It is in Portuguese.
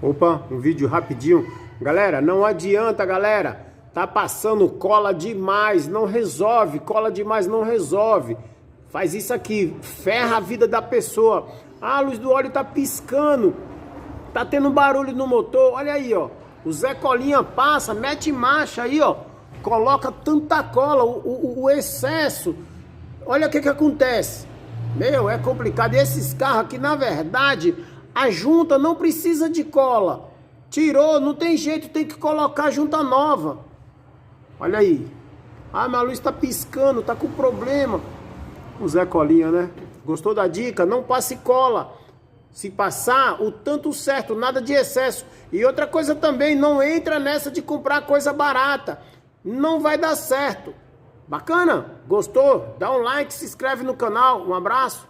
Opa, um vídeo rapidinho. Galera, não adianta, galera. Tá passando cola demais, não resolve. Cola demais não resolve. Faz isso aqui, ferra a vida da pessoa. Ah, a luz do óleo tá piscando. Tá tendo barulho no motor. Olha aí, ó. O Zé Colinha passa, mete marcha aí, ó. Coloca tanta cola, o excesso. Olha o que acontece. Meu, é complicado. E esses carros aqui, na verdade, a junta não precisa de cola. Tirou, não tem jeito, tem que colocar a junta nova. Olha aí. Ah, minha luz tá piscando, tá com problema. O Zé Colinha, né? Gostou da dica? Não passe cola. Se passar, o tanto certo, nada de excesso. E outra coisa também, não entra nessa de comprar coisa barata. Não vai dar certo. Bacana? Gostou? Dá um like, se inscreve no canal. Um abraço.